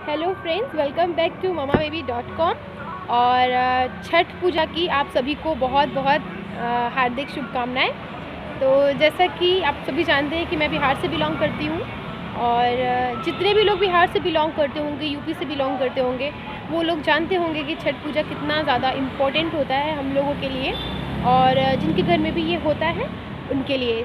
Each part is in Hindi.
Hello friends, welcome back to mamababy.com। और छठ पूजा की आप सभी को बहुत बहुत हार्दिक शुभकामनाएं। तो जैसा कि आप सभी जानते हैं कि मैं बिहार से बिलोंग करती हूँ, और जितने भी लोग बिहार से बिलोंग करते होंगे, यूपी से बिलोंग करते होंगे, वो लोग जानते होंगे कि छठ पूजा कितना ज़्यादा इम्पोर्टेंट होता है हम लोगों के लिए, और जिनके घर में भी ये होता है उनके लिए।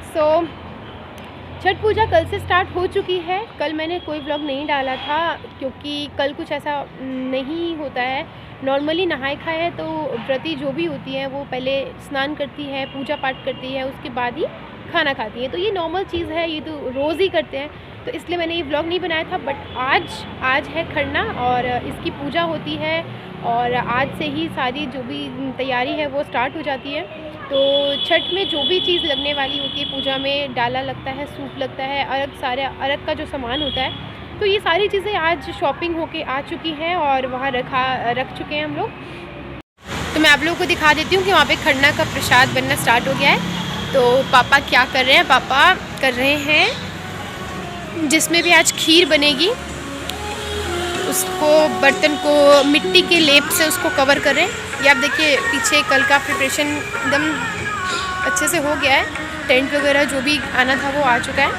छठ पूजा कल से स्टार्ट हो चुकी है। कल मैंने कोई व्लॉग नहीं डाला था क्योंकि कल कुछ ऐसा नहीं होता है। नॉर्मली नहाए खाए है तो व्रती जो भी होती है वो पहले स्नान करती है, पूजा पाठ करती है, उसके बाद ही खाना खाती है। तो ये नॉर्मल चीज़ है, ये तो रोज़ ही करते हैं, तो इसलिए मैंने ये व्लॉग नहीं बनाया था। बट आज है खरना और इसकी पूजा होती है, और आज से ही सारी जो भी तैयारी है वो स्टार्ट हो जाती है। तो छठ में जो भी चीज़ लगने वाली होती है पूजा में, डाला लगता है, सूप लगता है, अर्घ का जो सामान होता है, तो ये सारी चीज़ें आज शॉपिंग होके आ चुकी हैं और वहाँ रख चुके हैं हम लोग। तो मैं आप लोगों को दिखा देती हूँ कि वहाँ पे खरना का प्रसाद बनना स्टार्ट हो गया है। तो पापा क्या कर रहे हैं? पापा कर रहे हैं जिसमें भी आज खीर बनेगी, उसको बर्तन को मिट्टी के लेप से उसको कवर कर रहे हैं। ये आप देखिए पीछे कल का प्रिपरेशन एकदम अच्छे से हो गया है। टेंट वगैरह जो भी आना था वो आ चुका है।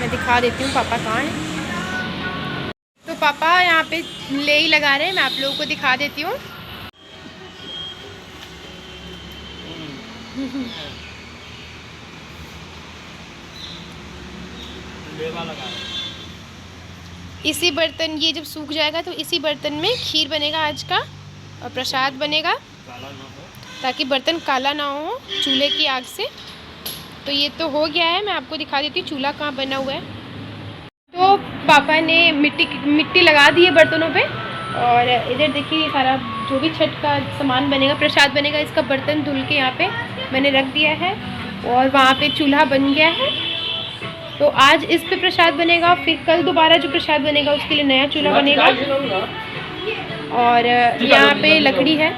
मैं दिखा देती हूँ पापा कहाँ हैं। तो पापा यहाँ पे ले ही लगा रहे हैं, मैं आप लोगों को दिखा देती हूँ। इसी बर्तन, ये जब सूख जाएगा तो इसी बर्तन में खीर बनेगा आज का, और प्रसाद बनेगा ताकि बर्तन काला ना हो चूल्हे की आग से। तो ये तो हो गया है, मैं आपको दिखा देती हूँ चूल्हा कहाँ बना हुआ है। तो पापा ने मिट्टी लगा दी है बर्तनों पे, और इधर देखिए ये सारा जो भी छठ का सामान बनेगा, प्रसाद बनेगा, इसका बर्तन धुल के यहाँ पे मैंने रख दिया है, और वहाँ पे चूल्हा बन गया है। तो आज इस पे प्रसाद बनेगा, फिर कल दोबारा जो प्रसाद बनेगा उसके लिए नया चूल्हा बनेगा। और यहाँ पे लकड़ी है।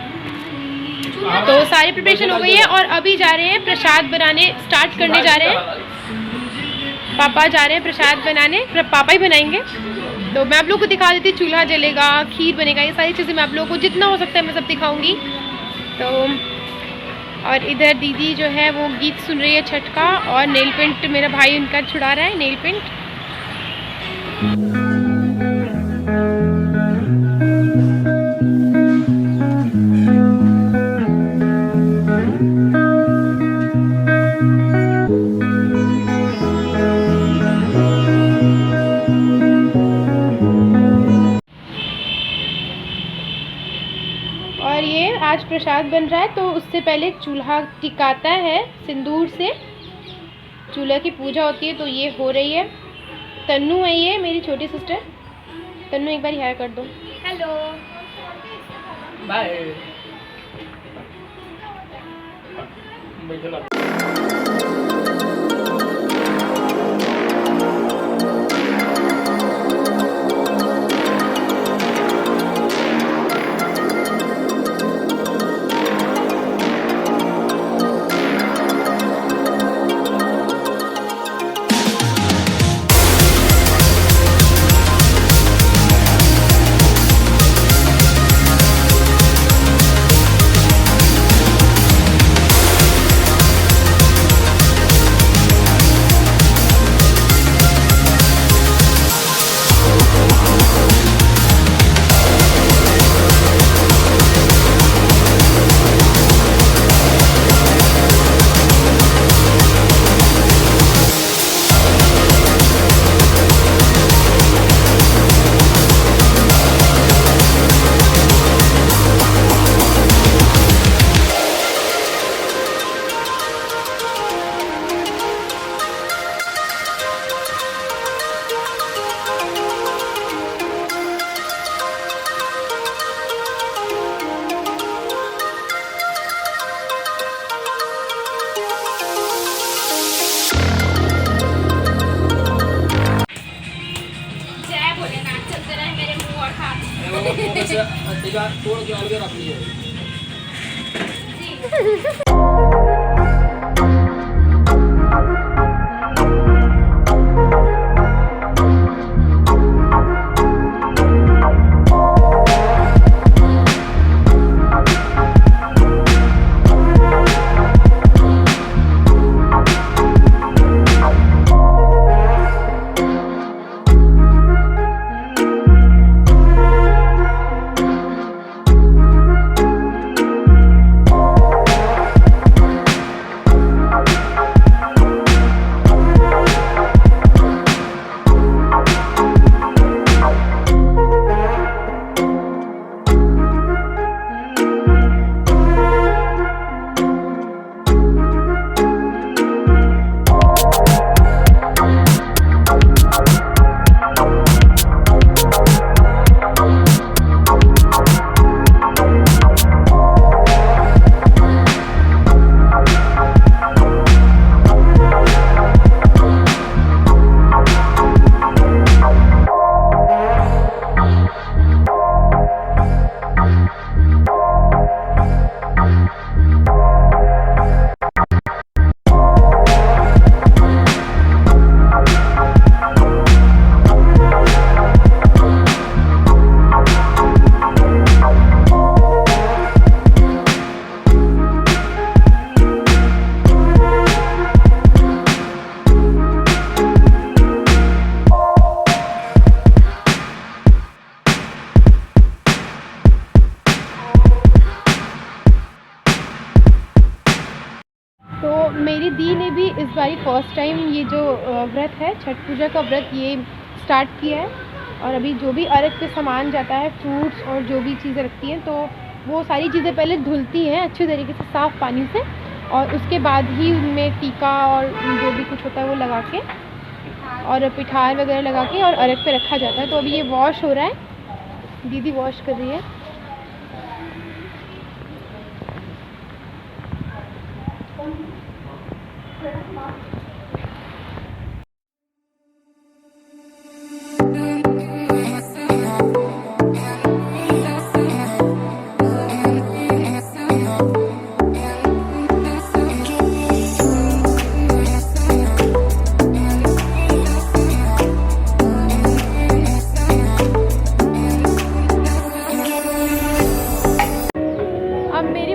तो सारी प्रिपरेशन हो गई है और अभी जा रहे हैं प्रसाद बनाने, स्टार्ट करने जा रहे हैं। पापा जा रहे हैं प्रसाद बनाने, पापा ही बनाएंगे। तो मैं आप लोगों को दिखा देती हूँ, चूल्हा जलेगा, खीर बनेगा, ये सारी चीज़ें मैं आप लोगों को जितना हो सकता है मैं सब दिखाऊंगी। तो और इधर दीदी जो है वो गीत सुन रही है छठ का, और नेल पेंट मेरा भाई उनका छुड़ा रहा है, नेल पेंट। और ये आज प्रसाद बन रहा है, तो उससे पहले चूल्हा टिकाता है सिंदूर से, चूल्हा की पूजा होती है। तो ये हो रही है। तन्नू है ये मेरी छोटी सिस्टर। तन्नू एक बार हाय कर दो। Hello, bye. तोड़ के अलग रख लीजिए। फ़र्स्ट टाइम ये जो व्रत है, छठ पूजा का व्रत, ये स्टार्ट किया है। और अभी जो भी अर्घ पे सामान जाता है, फ्रूट्स और जो भी चीज़ें रखती हैं, तो वो सारी चीज़ें पहले धुलती हैं अच्छे तरीके से साफ़ पानी से, और उसके बाद ही उनमें टीका और जो भी कुछ होता है वो लगा के और पिठार वगैरह लगा के और अर्घ पे रखा जाता है। तो अभी ये वॉश हो रहा है, दीदी वॉश कर रही है।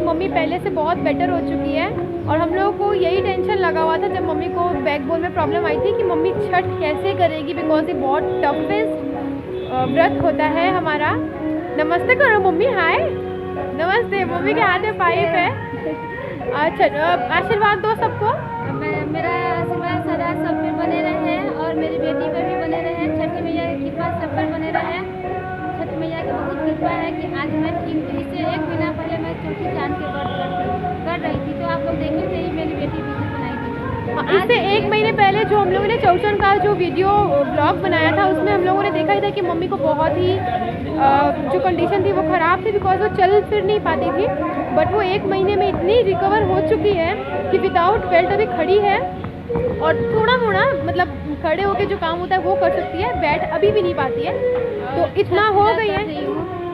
मम्मी पहले से बहुत बेटर हो चुकी है, और हम लोगों को यही टेंशन लगा हुआ था जब मम्मी को बैकबोन में प्रॉब्लम आई थी कि मम्मी छठ कैसे करेगी, बिकॉज ये बहुत टफेस्ट व्रत होता है हमारा। नमस्ते करो मम्मी, हाय नमस्ते। मम्मी के हाथ में पाइप है। अच्छा, आशीर्वाद दो सबको। मेरा आशीर्वाद सदा सब पे बने रहे और मेरी बेटी पर भी बने रहे। छठ मैया की कृपा सब पर बने रहे। छठ मैया की बहुत कृपा है कि आज मैं ठीक थी। इससे 1 महीना पहले मैं चौथी चांद के व्रत कर रही थी, तो आप लोग देखे थे ही, मेरी बेटी वीडियो बनाई थी। इससे 1 महीने पहले जो हम लोगों ने चौचन का जो वीडियो ब्लॉग बनाया था, उसमें हम लोगों ने देखा ही था कि मम्मी को बहुत ही जो कंडीशन थी वो ख़राब थी, बिकॉज वो चल फिर नहीं पाती थी। बट वो 1 महीने में इतनी रिकवर हो चुकी है कि विदाउट बेल्ट अभी खड़ी है, और थोड़ा मोड़ा मतलब खड़े होकर जो काम होता है वो कर सकती है, बैठ अभी भी नहीं पाती है। तो इतना हो गई है।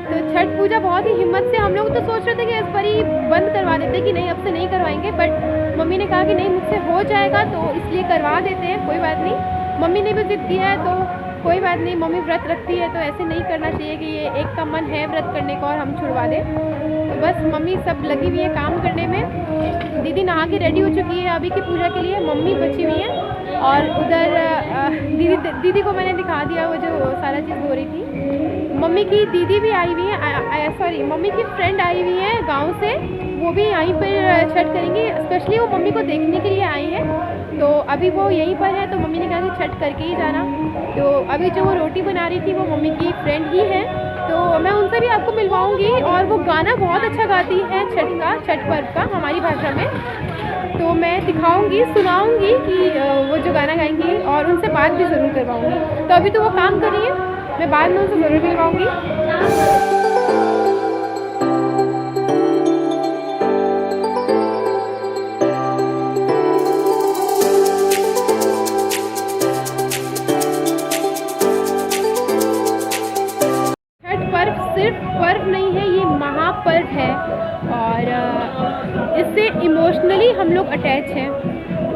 तो छठ पूजा बहुत ही हिम्मत से, हम लोग तो सोच रहे थे कि इस बार ही बंद करवा देते कि नहीं अब से नहीं करवाएंगे, बट मम्मी ने कहा कि नहीं मुझसे हो जाएगा, तो इसलिए करवा देते हैं, कोई बात नहीं। मम्मी ने भी जिद की है तो कोई बात नहीं, मम्मी व्रत रखती है तो ऐसे नहीं करना चाहिए कि ये एक का मन है व्रत करने का और हम छुड़वा दें। तो बस मम्मी सब लगी हुई है काम करने में। दीदी नहा के रेडी हो चुकी है अभी की पूजा के लिए, मम्मी बची हुई है, और उधर दीदी को मैंने दिखा दिया वो जो सारा चीज़ हो रही थी। मम्मी की दीदी भी आई हुई है, सॉरी मम्मी की फ्रेंड आई हुई है गांव से, वो भी यहीं पर छठ करेंगी। स्पेशली वो मम्मी को देखने के लिए आई है, तो अभी वो यहीं पर है, तो मम्मी ने कहा कि छठ करके ही जाना। तो अभी जो वो रोटी बना रही थी वो मम्मी की फ्रेंड ही है, तो मैं उनसे भी आपको मिलवाऊंगी। और वो गाना बहुत अच्छा गाती है छठ पर्व का हमारी भाषा में, तो मैं दिखाऊंगी, सुनाऊंगी कि वो जो गाना गाएंगी, और उनसे बात भी ज़रूर करवाऊंगी। तो अभी तो वो काम कर रही है, मैं बाद में उनसे ज़रूर मिलवाऊंगी। सिर्फ पर्व नहीं है, ये महापर्व है, और इससे इमोशनली हम लोग अटैच हैं,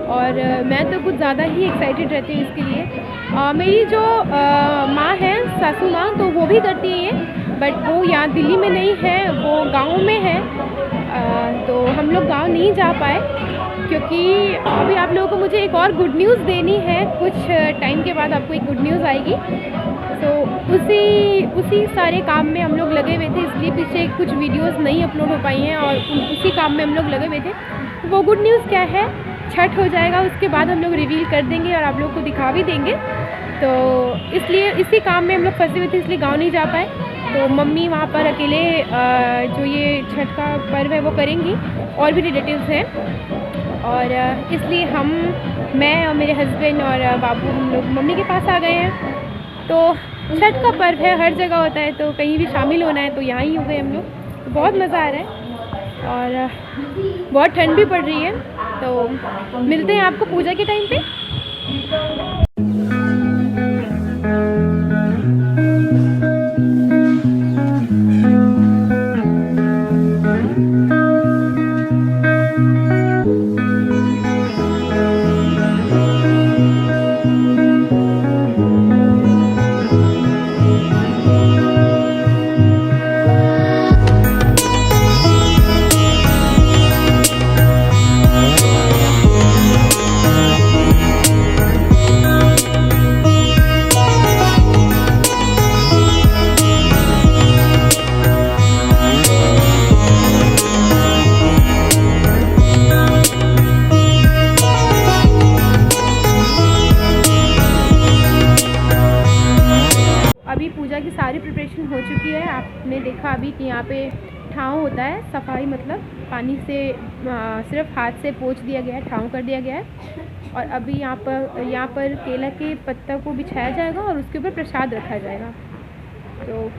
और मैं तो कुछ ज़्यादा ही एक्साइटेड रहती हूँ इसके लिए। मेरी जो माँ है, सासू माँ, तो वो भी करती है ये, बट वो यहाँ दिल्ली में नहीं है, वो गांव में है। तो हम लोग गांव नहीं जा पाए, क्योंकि अभी आप लोगों को मुझे एक और गुड न्यूज़ देनी है। कुछ टाइम के बाद आपको एक गुड न्यूज़ आएगी, तो उसी सारे काम में हम लोग लगे हुए थे, इसलिए पीछे कुछ वीडियोस नहीं अपलोड हो पाई हैं, और उसी काम में हम लोग लगे हुए थे। तो वो गुड न्यूज़ क्या है, छठ हो जाएगा, उसके बाद हम लोग रिवील कर देंगे और आप लोग को दिखा भी देंगे। तो इसलिए इसी काम में हम लोग फंसे हुए थे, इसलिए गाँव नहीं जा पाए। तो मम्मी वहाँ पर अकेले जो ये छठ का पर्व है वो करेंगी, और भी रिलेटिव्स हैं, और इसलिए मैं और मेरे हस्बैंड और बाबू हम लोग मम्मी के पास आ गए हैं। तो छठ का पर्व है, हर जगह होता है, तो कहीं भी शामिल होना है तो यहाँ ही हो गए हम लोग। तो बहुत मज़ा आ रहा है, और बहुत ठंड भी पड़ रही है। तो मिलते हैं आपको पूजा के टाइम पे। प्रिपरेशन हो चुकी है। आपने देखा अभी कि यहाँ पे ठाव होता है, सफाई मतलब पानी से सिर्फ हाथ से पोंछ दिया गया है, ठाव कर दिया गया है। और अभी यहाँ पर केला के पत्ता को बिछाया जाएगा और उसके ऊपर प्रसाद रखा जाएगा। तो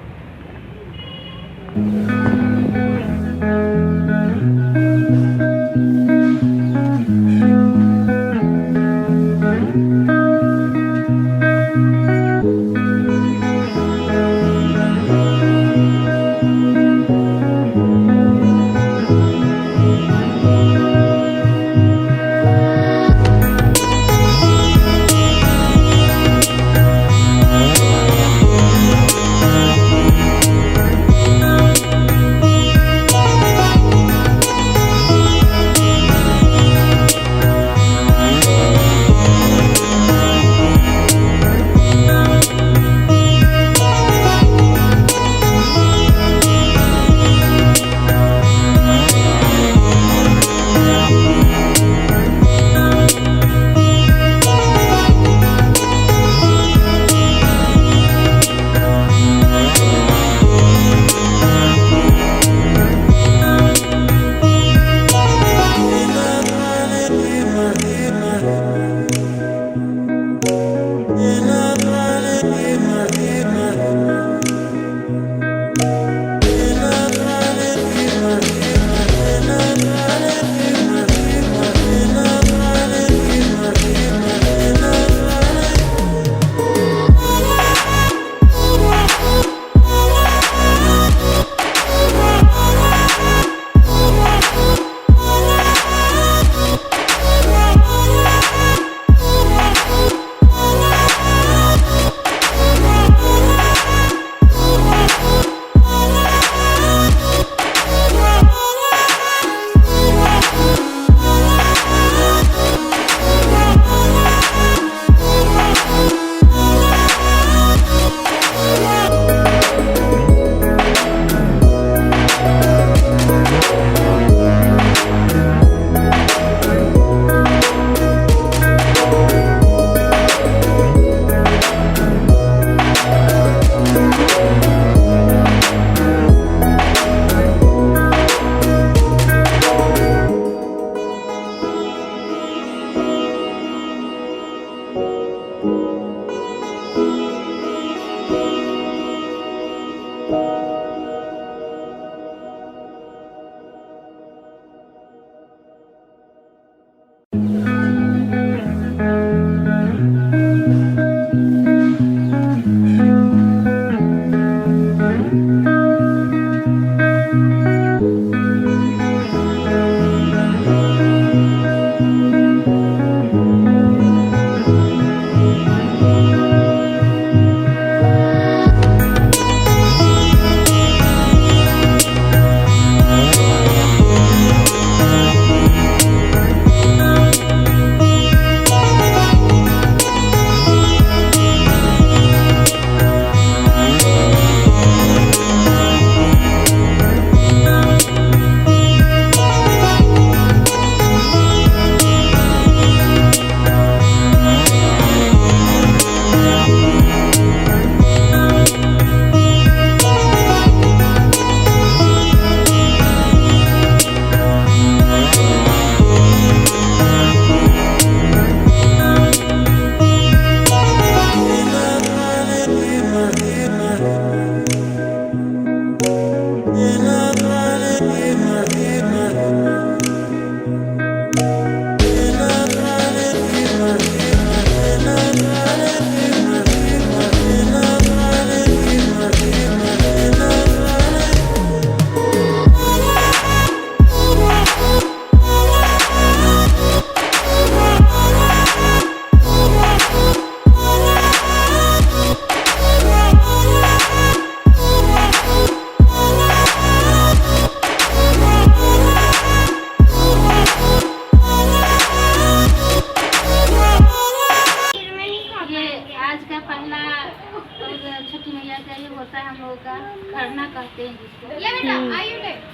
कहते हैं जिसको।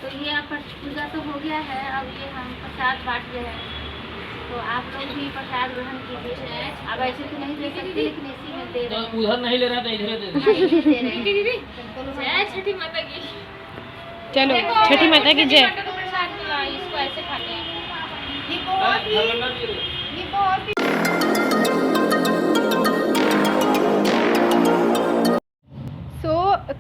तो ये पूजा तो हो गया है, अब ये हम प्रसाद बांट रहे हैं। तो आप लोग भी प्रसाद ग्रहण कीजिए। अब ऐसे तो नहीं दे सकते, लेकिन इसी में दे रहे हैं। तो उधर नहीं ले रहा तो इधर दे दे। हाँ, इसी दे रहे हैं। जय छठी माता की। चलो छठी माता की जय। प्रसाद मिला, इसको ऐसे खाते हैं। ये बहुत ही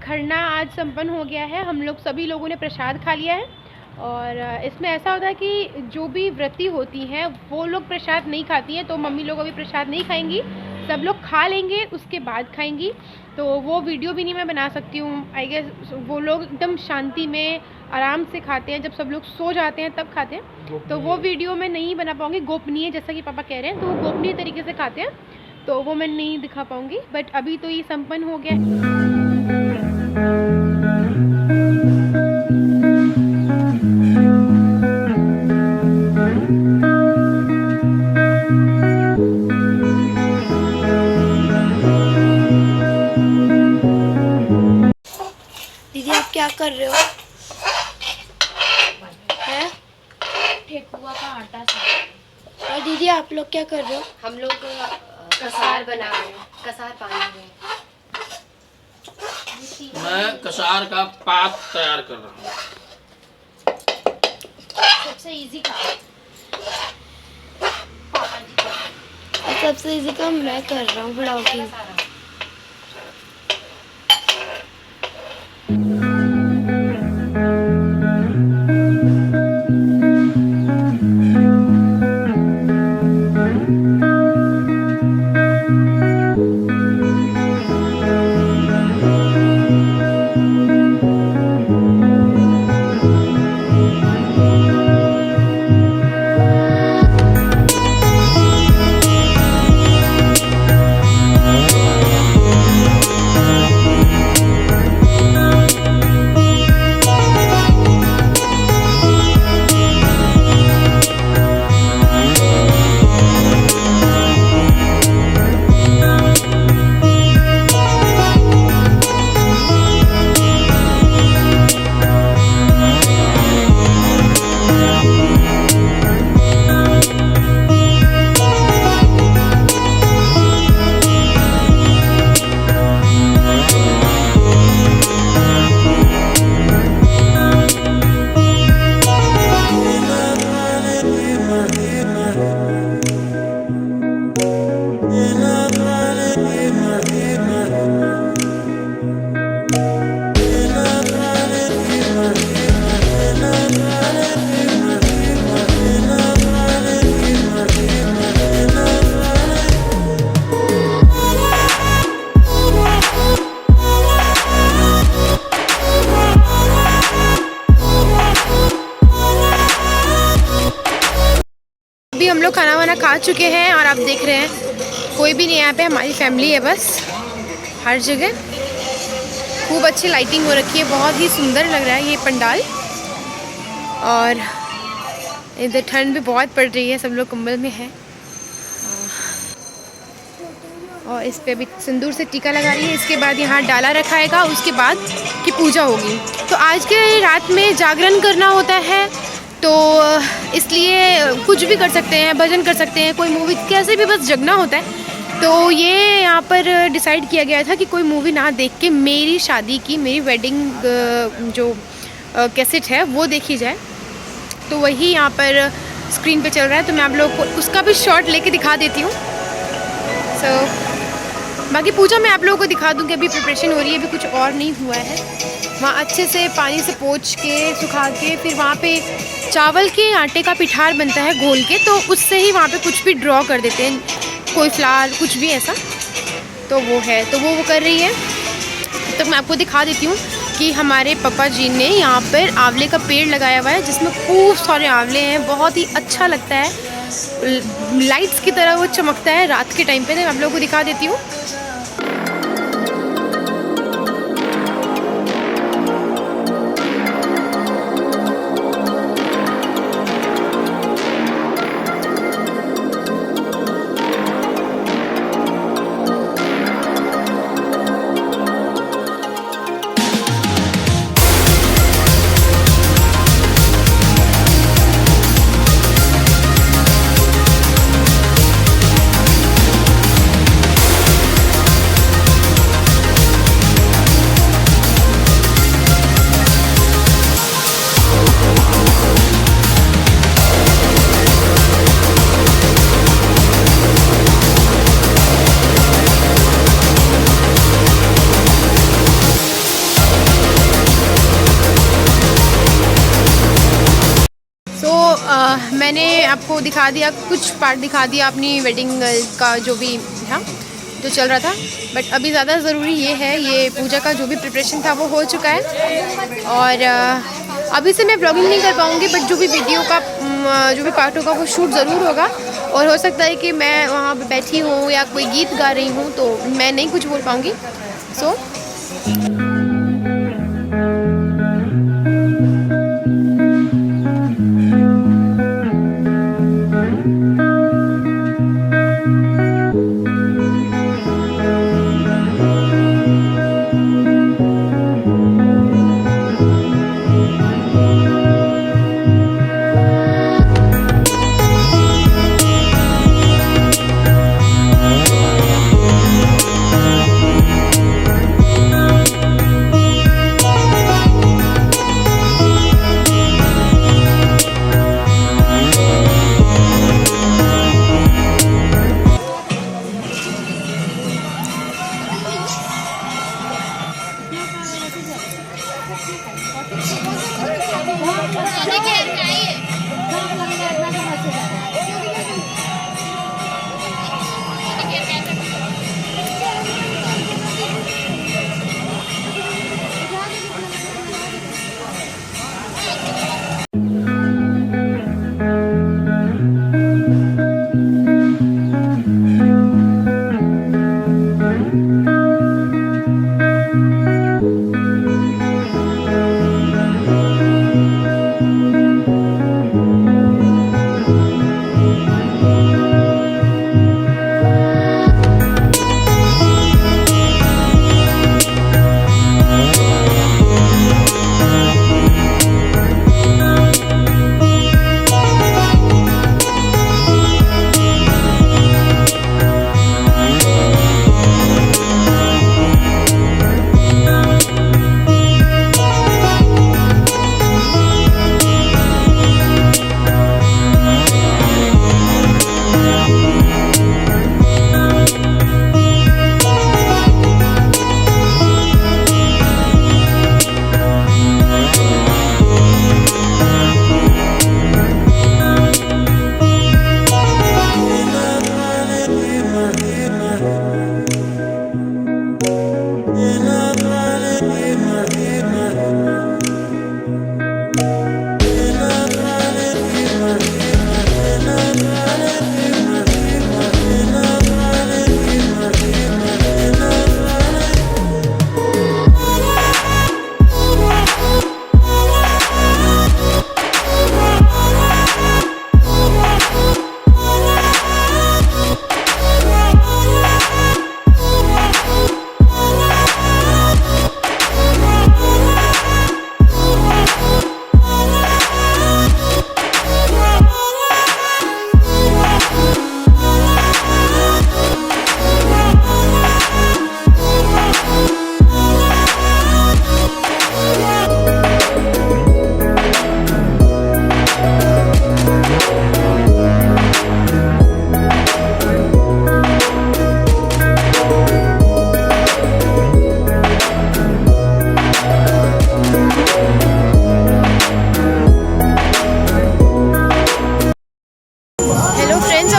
खरना आज संपन्न हो गया है। हम लोग सभी लोगों ने प्रसाद खा लिया है। और इसमें ऐसा होता है कि जो भी व्रती होती हैं वो लोग प्रसाद नहीं खाती हैं, तो मम्मी लोग अभी प्रसाद नहीं खाएंगी, सब लोग खा लेंगे उसके बाद खाएंगी। तो वो वीडियो भी नहीं मैं बना सकती हूँ। आई गेस वो लोग एकदम शांति में आराम से खाते हैं, जब सब लोग सो जाते हैं तब खाते हैं, तो वो वीडियो मैं नहीं बना पाऊँगी। गोपनीय जैसा कि पापा कह रहे हैं, तो वो गोपनीय तरीके से खाते हैं, तो वो मैं नहीं दिखा पाऊँगी। बट अभी तो ये संपन्न हो गया है। दीदी आप क्या कर रहे हो? हैं? ठेकुआ का आटा सा। और दीदी आप लोग क्या कर रहे हो? हम लोग कसार बना रहे हैं, कसार पानी में। मैं कसार का पात तैयार कर रहा हूँ। सबसे इजी का सबसे इजी काम मैं कर रहा हूँ, ब्लॉगिंग। अभी हम लोग खाना वाना खा चुके हैं और आप देख रहे हैं कोई भी नहीं यहाँ पे, हमारी फैमिली है बस। हर जगह खूब अच्छी लाइटिंग हो रखी है, बहुत ही सुंदर लग रहा है ये पंडाल। और इधर ठंड भी बहुत पड़ रही है, सब लोग कंबल में हैं। और इस पे अभी सिंदूर से टीका लगा रही है। इसके बाद यहाँ डाला रखाएगा, उसके बाद की पूजा होगी। तो आज के रात में जागरण करना होता है, तो इसलिए कुछ भी कर सकते हैं, भजन कर सकते हैं, कोई मूवी, कैसे भी बस जगना होता है। तो ये यहाँ पर डिसाइड किया गया था कि कोई मूवी ना देख के मेरी शादी की, मेरी वेडिंग जो कैसेट है वो देखी जाए। तो वही यहाँ पर स्क्रीन पे चल रहा है, तो मैं आप लोगों को उसका भी शॉट लेके दिखा देती हूँ। बाकी पूजा मैं आप लोगों को दिखा दूँगी। अभी प्रिपरेशन हो रही है, अभी कुछ और नहीं हुआ है। वहाँ अच्छे से पानी से पोंछ के सुखा के फिर वहाँ पे चावल के आटे का पिठार बनता है घोल के, तो उससे ही वहाँ पे कुछ भी ड्रॉ कर देते हैं, कोई फ्लावर कुछ भी ऐसा। तो वो है, तो वो कर रही है। तो मैं आपको दिखा देती हूँ कि हमारे पापा जी ने यहाँ पर आंवले का पेड़ लगाया हुआ है, जिसमें खूब सारे आंवले हैं। बहुत ही अच्छा लगता है, लाइट्स की तरह वो चमकता है रात के टाइम पे। तो मैं आप लोगों को दिखा देती हूँ। मैंने आपको दिखा दिया, कुछ पार्ट दिखा दिया अपनी वेडिंग का जो भी था, जो चल रहा था। बट अभी ज़्यादा ज़रूरी ये है, ये पूजा का जो भी प्रिपरेशन था वो हो चुका है। और अभी से मैं ब्लॉगिंग नहीं कर पाऊँगी, बट जो भी वीडियो का जो भी पार्ट होगा वो शूट ज़रूर होगा। और हो सकता है कि मैं वहाँ पे बैठी हूँ या कोई गीत गा रही हूँ तो मैं नहीं कुछ बोल पाऊँगी। सो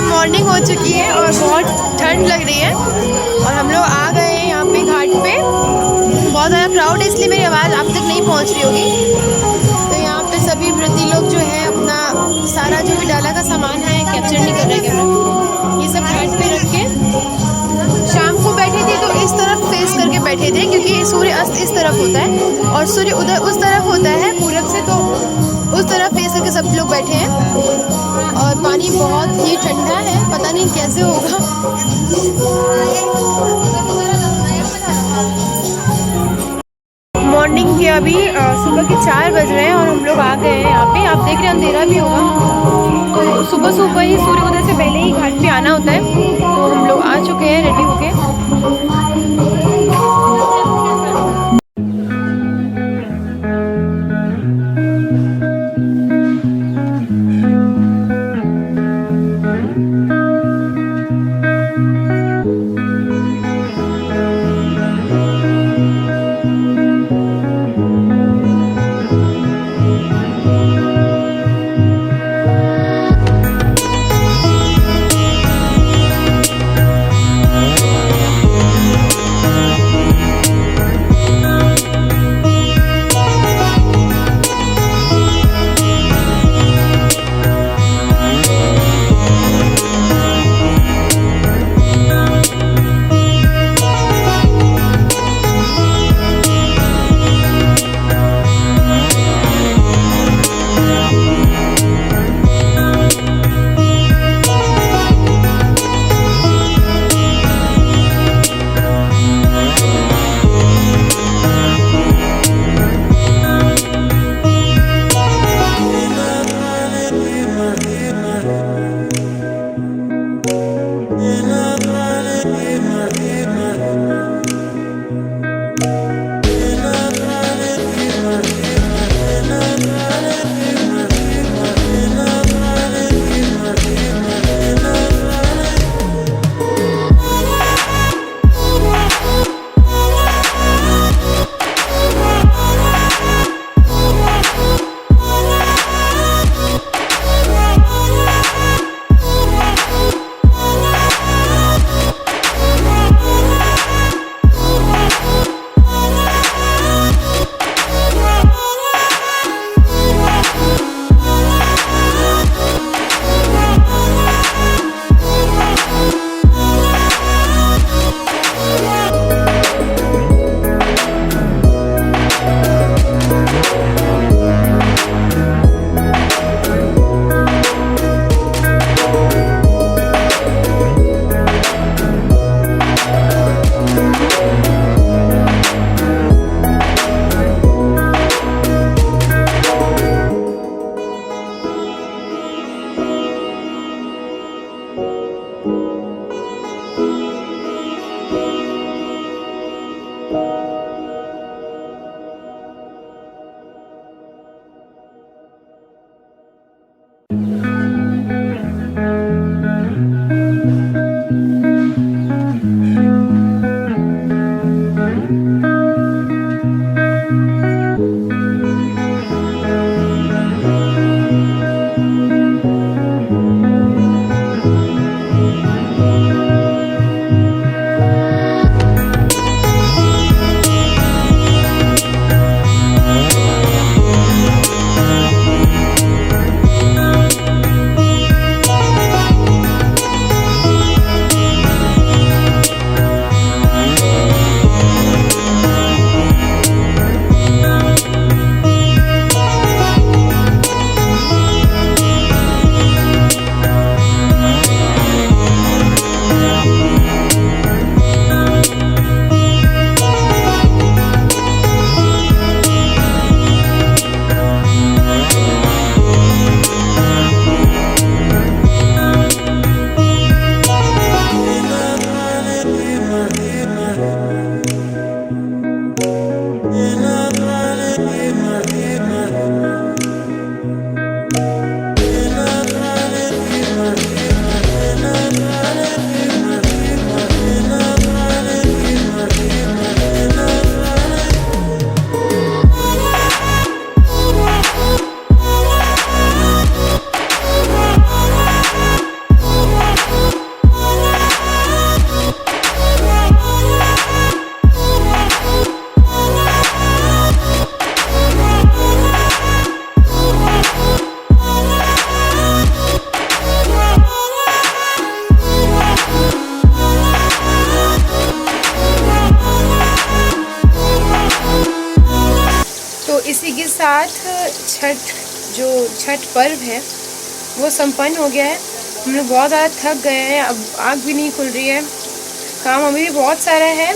मॉर्निंग हो चुकी है और बहुत ठंड लग रही है और हम लोग आ गए हैं यहाँ पे घाट पे। बहुत ज़्यादा क्राउड है इसलिए मेरी आवाज़ आप तक नहीं पहुँच रही होगी। तो यहाँ पे सभी व्रती लोग जो है अपना सारा जो भी डाला का सामान है कैप्चर नहीं कर रहे कैमरा, ये सब घाट पे रख के शाम को बैठे थे तो इस तरफ फेस करके बैठे थे क्योंकि सूर्य अस्त इस तरफ होता है और सूर्य उधर उस तरफ होता है पूरब से, तो उस तरफ फेस करके सब लोग बैठे हैं। और पानी बहुत ही ठंडा है, पता नहीं कैसे होगा। मॉर्निंग के अभी सुबह के 4 बज रहे हैं और हम लोग आ गए हैं यहाँ पे। आप देख रहे हैं अंधेरा भी होगा, तो सुबह सुबह ही सूर्योदय से पहले ही घाट पे आना होता है। तो हम लोग आ चुके हैं रेडी होके। इसी के साथ छठ पर्व है वो संपन्न हो गया है। हम लोग बहुत ज़्यादा थक गए हैं, अब आँख भी नहीं खुल रही है, काम अभी भी बहुत सारा है।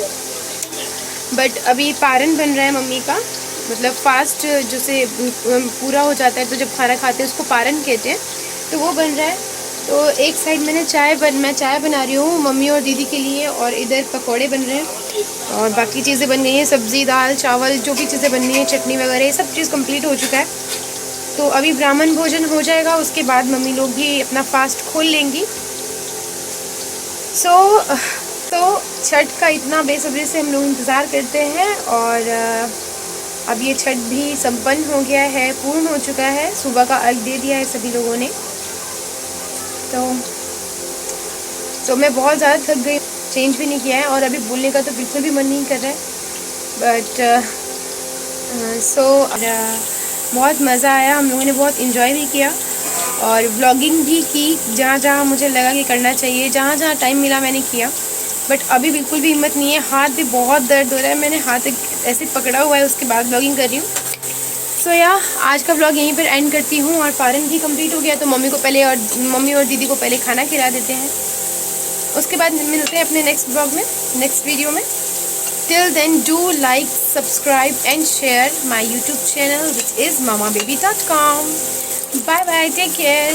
बट अभी पारन बन रहा है मम्मी का, मतलब फास्ट जो से पूरा हो जाता है तो जब खाना खाते हैं उसको पारन कहते हैं, तो वो बन रहा है। तो एक साइड मैं चाय बना रही हूँ मम्मी और दीदी के लिए, और इधर पकोड़े बन रहे हैं और बाकी चीज़ें बन गई हैं, सब्ज़ी दाल चावल जो भी चीज़ें बननी है, चटनी वगैरह ये सब चीज़ कंप्लीट हो चुका है। तो अभी ब्राह्मण भोजन हो जाएगा, उसके बाद मम्मी लोग भी अपना फास्ट खोल लेंगी। तो छठ का इतना बेसब्री से हम लोग इंतज़ार करते हैं, और अब ये छठ भी संपन्न हो गया है, पूर्ण हो चुका है। सुबह का अर्घ दे दिया है सभी लोगों ने। तो मैं बहुत ज़्यादा थक गई, चेंज भी नहीं किया है और अभी बोलने का तो बिल्कुल भी मन नहीं कर रहा है। बट बहुत मज़ा आया, हम लोगों ने बहुत इन्जॉय भी किया और व्लॉगिंग भी की जहाँ जहाँ मुझे लगा कि करना चाहिए, जहाँ जहाँ टाइम मिला मैंने किया। बट अभी बिल्कुल भी हिम्मत नहीं है, हाथ भी बहुत दर्द हो रहा है, मैंने हाथ ऐसे पकड़ा हुआ है, उसके बाद व्लॉगिंग कर रही हूँ। सो आज का व्लॉग यहीं पर एंड करती हूँ, और पारन भी कंप्लीट हो गया तो मम्मी और दीदी को पहले खाना खिला देते हैं, उसके बाद मिलते हैं अपने नेक्स्ट व्लॉग में, नेक्स्ट वीडियो में। Till then do like, subscribe and share my YouTube channel which is mamababy.com. Bye bye, take care.